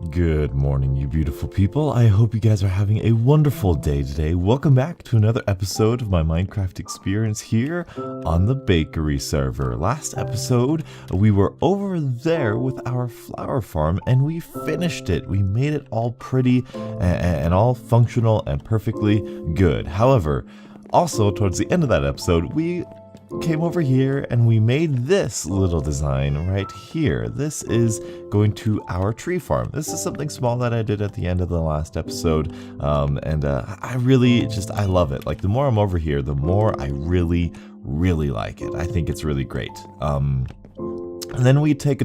Good morning, you beautiful people. I hope you guys are having a wonderful day today. Welcome back to another episode of my Minecraft experience here on the bakery server. Last episode, we were over there with our flower farm and we finished it. We made it all pretty and all functional and perfectly good. However, also towards the end of that episode, we came over here and we made this little design right here. This is going to our tree farm. This is something small that I did at the end of the last episode, I really I love it. Like, the more I'm over here, the more I really like it. I think it's really great. And then we took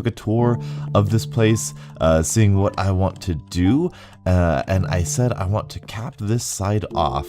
a tour of this place, seeing what I want to do, and I said I want to cap this side off,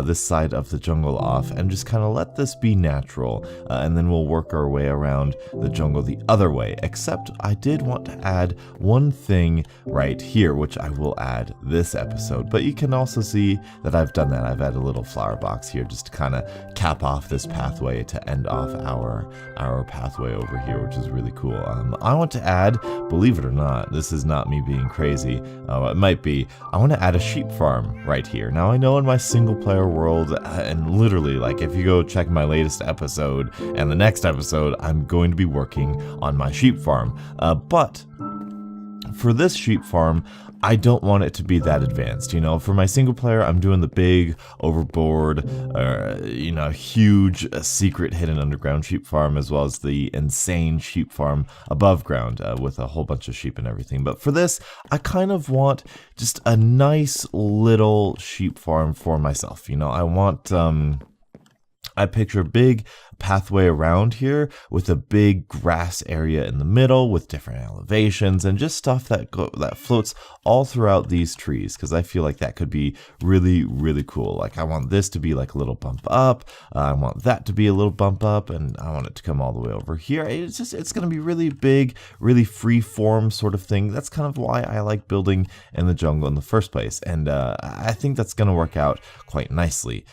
this side of the jungle off, and just kind of let this be natural, and then we'll work our way around the jungle the other way. Except I did want to add one thing right here, which I will add this episode, but you can also see that I've done that. I've added a little flower box here just to kind of cap off this pathway to end off our pathway over here, which is really cool. I want to add, believe it or not, this is not me being crazy, it might be, I want to add a sheep farm right here. Now, I know in my single player world, and literally, like, if you go check my latest episode and the next episode, I'm going to be working on my sheep farm, but for this sheep farm, I don't want it to be that advanced. You know, for my single player, I'm doing the big overboard, huge secret hidden underground sheep farm, as well as the insane sheep farm above ground with a whole bunch of sheep and everything. But for this, I kind of want just a nice little sheep farm for myself. You know, I picture a big pathway around here with a big grass area in the middle with different elevations and just stuff that floats all throughout these trees, because I feel like that could be really cool. Like, I want this to be like a little bump up, I want that to be a little bump up, and I want it to come all the way over here. It's going to be really big, really free form sort of thing. That's kind of why I like building in the jungle in the first place, and I think that's going to work out quite nicely.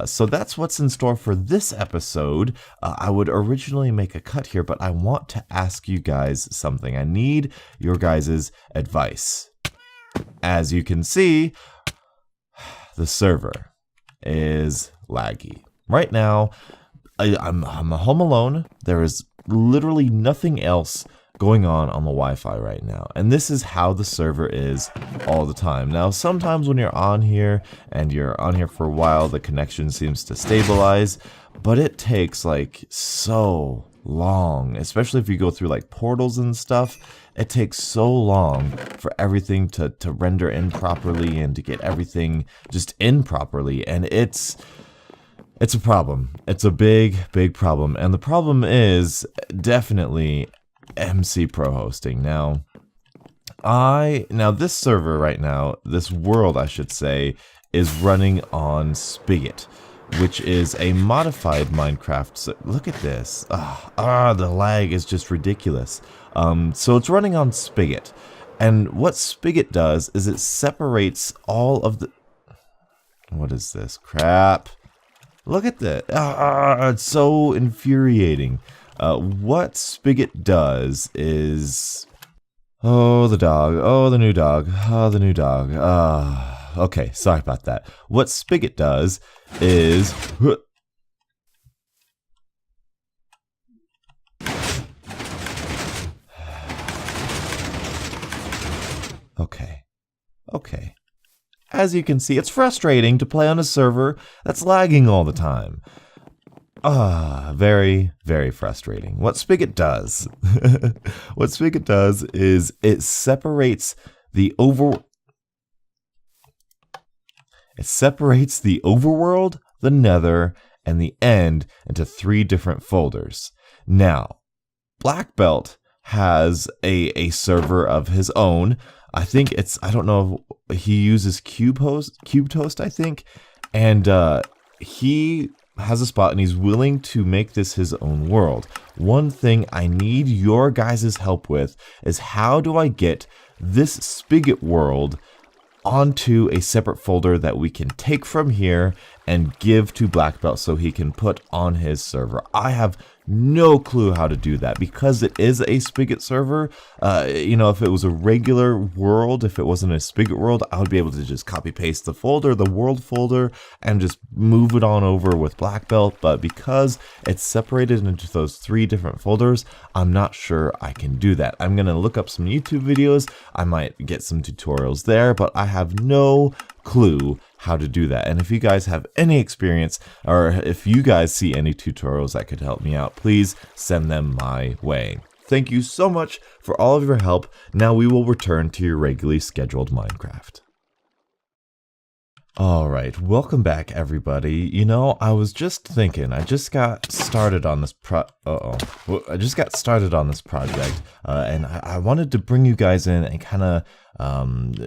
So that's what's in store for this episode. I would originally make a cut here, but I want to ask you guys something. I need your guys' advice. As you can see, the server is laggy. Right now, I'm home alone. There is literally nothing else going on the Wi-Fi right now, and this is how the server is all the time. Now, sometimes when you're on here and you're on here for a while, the connection seems to stabilize, but it takes like so long, especially if you go through like portals and stuff. It takes so long for everything to render in properly and to get everything just in properly, and it's a problem. It's a big problem, and the problem is definitely MC Pro hosting. Now this server right now, this world I should say, is running on Spigot, which is a modified Minecraft. Look at this. The lag is just ridiculous. So it's running on Spigot, and what Spigot does is it separates all of the... What is this crap? Look at that. It's so infuriating. What Spigot does is... Oh, the dog. Oh, the new dog. Oh, the new dog. Okay, sorry about that. What Spigot does is... Okay. As you can see, it's frustrating to play on a server that's lagging all the time. Very frustrating. What Spigot does, is it separates the overworld, the nether, and the end into 3 different folders. Now, Black Belt has a server of his own. I think I don't know, he uses Cubetoast, I think, and he has a spot and he's willing to make this his own world. One thing I need your guys' help with is, how do I get this Spigot world onto a separate folder that we can take from here and give to Black Belt so he can put on his server? I have no clue how to do that because it is a Spigot server. You know, if it was a regular world, if it wasn't a Spigot world, I would be able to just copy paste the folder, the world folder, and just move it on over with Black Belt. But because it's separated into those 3 different folders, I'm not sure I can do that. I'm gonna look up some YouTube videos. I might get some tutorials there, but I have no clue how to do that. And if you guys have any experience, or if you guys see any tutorials that could help me out, please send them my way. Thank you so much for all of your help. Now we will return to your regularly scheduled Minecraft. Alright, welcome back everybody. You know, I was just thinking, I just got started on this project, and I wanted to bring you guys in and kind of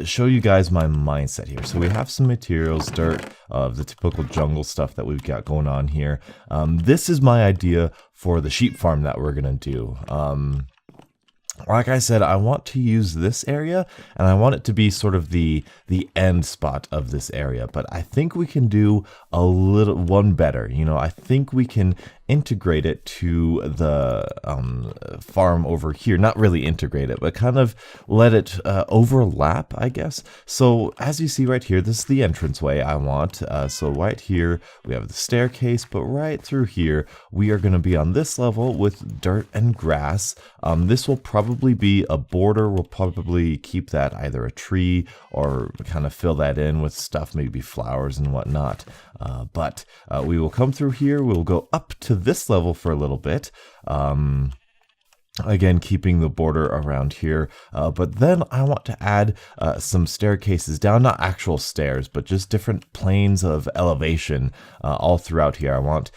show you guys my mindset here. So we have some materials, dirt, of the typical jungle stuff that we've got going on here. This is my idea for the sheep farm that we're gonna do. Like I said, I want to use this area, and I want it to be sort of the end spot of this area. But I think we can do one better. You know, I think we can integrate it to the farm over here. Not really integrate it, but kind of let it overlap, I guess. So as you see right here, this is the entranceway I want. So right here, we have the staircase, but right through here, we are going to be on this level with dirt and grass. This will probably be a border. We'll probably keep that either a tree or kind of fill that in with stuff, maybe flowers and whatnot. But we will come through here. We'll go up to this level for a little bit. Again, keeping the border around here, but then I want to add some staircases down, not actual stairs, but just different planes of elevation all throughout here. I want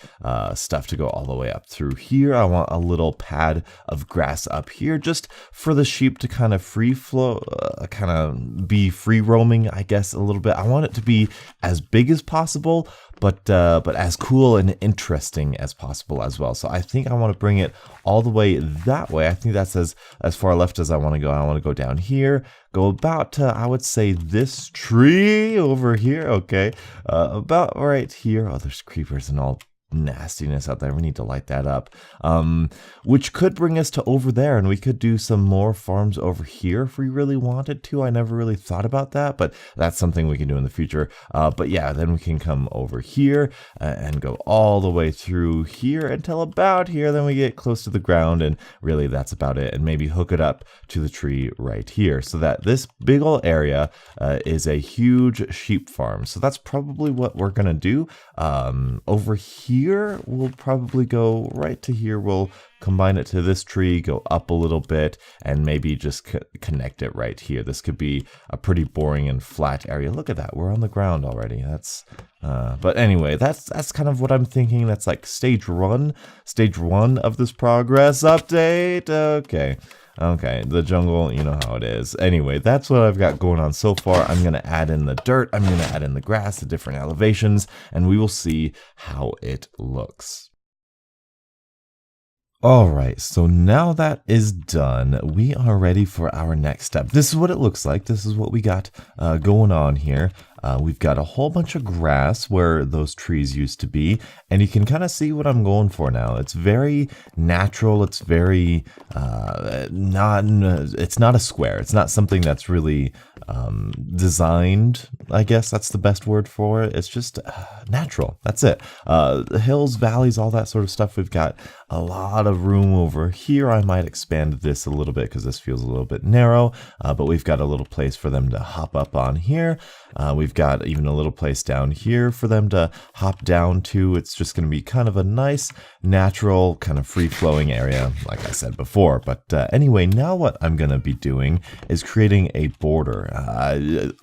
stuff to go all the way up through here. I want a little pad of grass up here, just for the sheep to kind of free flow, kind of be free roaming, I guess, a little bit. I want it to be as big as possible, but as cool and interesting as possible as well. So I think I want to bring it all the way that way. I think that's as far left as I want to go. I want to go down here, go about to, I would say, this tree over here. Okay, about right here. Oh, there's creepers and all nastiness out there. We need to light that up, which could bring us to over there, and we could do some more farms over here if we really wanted to. I never really thought about that, but that's something we can do in the future. But yeah, then we can come over here and go all the way through here until about here. Then we get close to the ground, and really that's about it. And maybe hook it up to the tree right here, so that this big old area is a huge sheep farm. So that's probably what we're gonna do. Over here, we'll probably go right to here. We'll combine it to this tree, go up a little bit, and maybe just connect it right here. This could be a pretty boring and flat area. Look at that, we're on the ground already. That's but anyway, that's kind of what I'm thinking. That's like stage one of this progress update. Okay, the jungle, you know how it is. Anyway, that's what I've got going on so far. I'm going to add in the dirt, I'm going to add in the grass, the different elevations, and we will see how it looks. Alright, so now that is done, we are ready for our next step. This is what it looks like. This is what we got going on here. We've got a whole bunch of grass where those trees used to be, and you can kind of see what I'm going for now. It's very natural. It's very it's not a square. It's not something that's really designed, I guess that's the best word for it. It's just natural. That's it. The hills, valleys, all that sort of stuff. We've got a lot of room over here. I might expand this a little bit because this feels a little bit narrow, but we've got a little place for them to hop up on here. We've got even a little place down here for them to hop down to. It's just going to be kind of a nice, natural, kind of free-flowing area, like I said before. But anyway, now what I'm going to be doing is creating a border.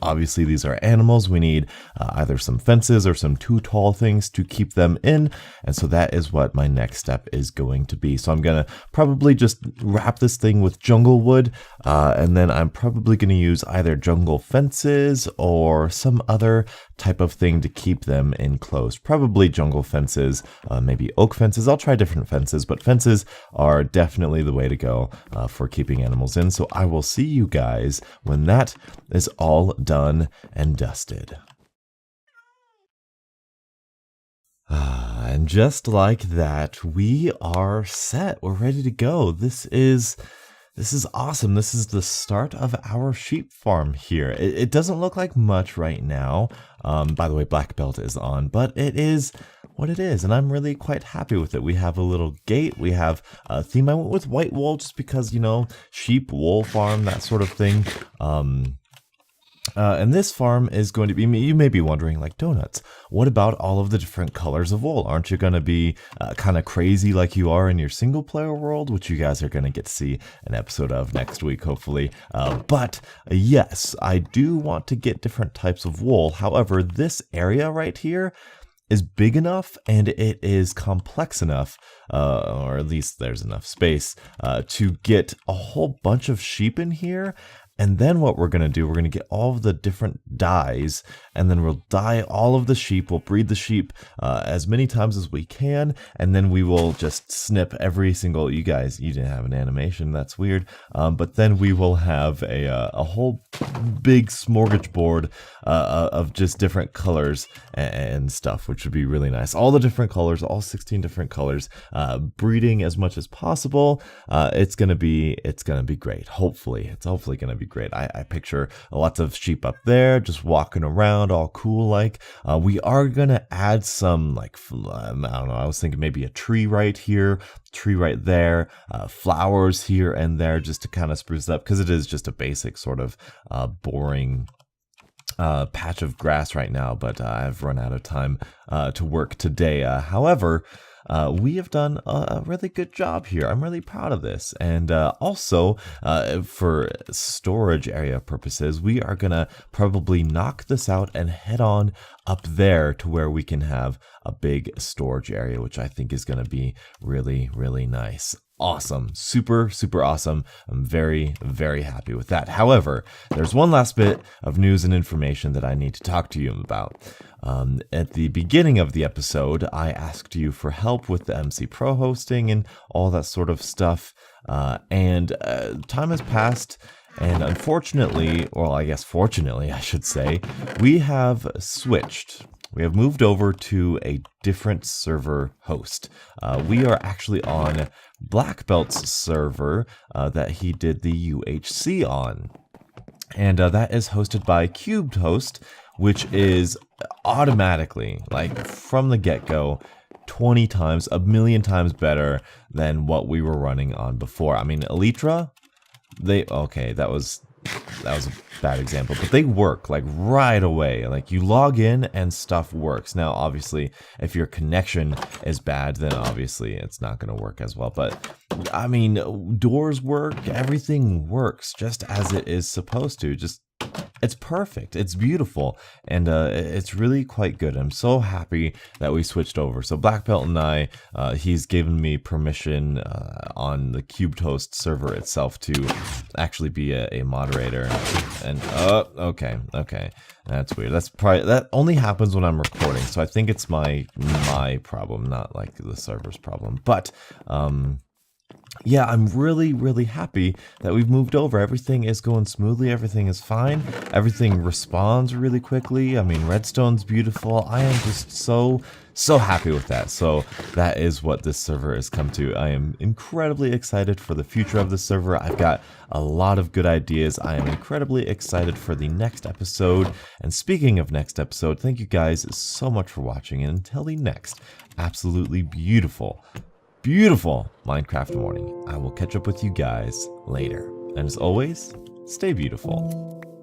Obviously, these are animals. We need either some fences or some too tall things to keep them in. And so that is what my next step is going to be. So I'm going to probably just wrap this thing with jungle wood, and then I'm probably going to use either jungle fences or some other type of thing to keep them enclosed. Probably jungle fences, maybe oak fences. I'll try different fences, but fences are definitely the way to go for keeping animals in. So I will see you guys when that is all done and dusted. And just like that, we are set. We're ready to go. This is awesome. This is the start of our sheep farm here. It doesn't look like much right now. By the way, black belt is on, but it is what it is, and I'm really quite happy with it. We have a little gate. We have a theme. I went with white wool just because, you know, sheep, wool farm, that sort of thing. And this farm is going to be, you may be wondering, like, donuts, what about all of the different colors of wool? Aren't you going to be kind of crazy like you are in your single player world, which you guys are going to get to see an episode of next week, hopefully. But yes, I do want to get different types of wool. However, this area right here is big enough and it is complex enough, or at least there's enough space to get a whole bunch of sheep in here. And then what we're going to do, we're going to get all of the different dyes, and then we'll dye all of the sheep. We'll breed the sheep as many times as we can, and then we will just snip every single, you didn't have an animation, that's weird, but then we will have a whole big smorgasbord of just different colors and stuff, which would be really nice. All the different colors, all 16 different colors, breeding as much as possible. It's gonna be great. Hopefully, it's hopefully gonna be great. I picture lots of sheep up there just walking around all cool like. We are gonna add some, like, I don't know, I was thinking maybe a tree right here, tree right there, flowers here and there, just to kind of spruce it up, because it is just a basic sort of boring patch of grass right now, but I've run out of time to work today. However, we have done a really good job here. I'm really proud of this. And also, for storage area purposes, we are going to probably knock this out and head on up there to where we can have a big storage area, which I think is going to be really, really nice. Awesome. Super, super awesome. I'm very, very happy with that. However, there's one last bit of news and information that I need to talk to you about. At the beginning of the episode, I asked you for help with the MC Pro hosting and all that sort of stuff. And time has passed. And unfortunately, well, I guess fortunately, I should say, we have switched. We have moved over to a different server host. We are actually on Black Belt's server that he did the UHC on. And that is hosted by Cubed Host, which is automatically, like from the get-go, 20 times, a million times better than what we were running on before. I mean, Elytra, that was a bad example, but they work like right away. Like you log in and stuff works. Now, obviously, if your connection is bad, then obviously it's not going to work as well. But I mean, doors work, everything works just as it is supposed to. It's perfect. It's beautiful. And it's really quite good. I'm so happy that we switched over. So Black Belt and I, he's given me permission on the Cubed Host server itself to actually be a moderator. And okay. That's weird. That only happens when I'm recording. So I think it's my problem, not like the server's problem. But yeah, I'm really, really happy that we've moved over. Everything is going smoothly. Everything is fine. Everything responds really quickly. I mean, Redstone's beautiful. I am just so happy with that. So that is what this server has come to. I am incredibly excited for the future of the server. I've got a lot of good ideas. I am incredibly excited for the next episode. And speaking of next episode, thank you guys so much for watching. And until the next absolutely beautiful Minecraft morning, I will catch up with you guys later. And as always, stay beautiful.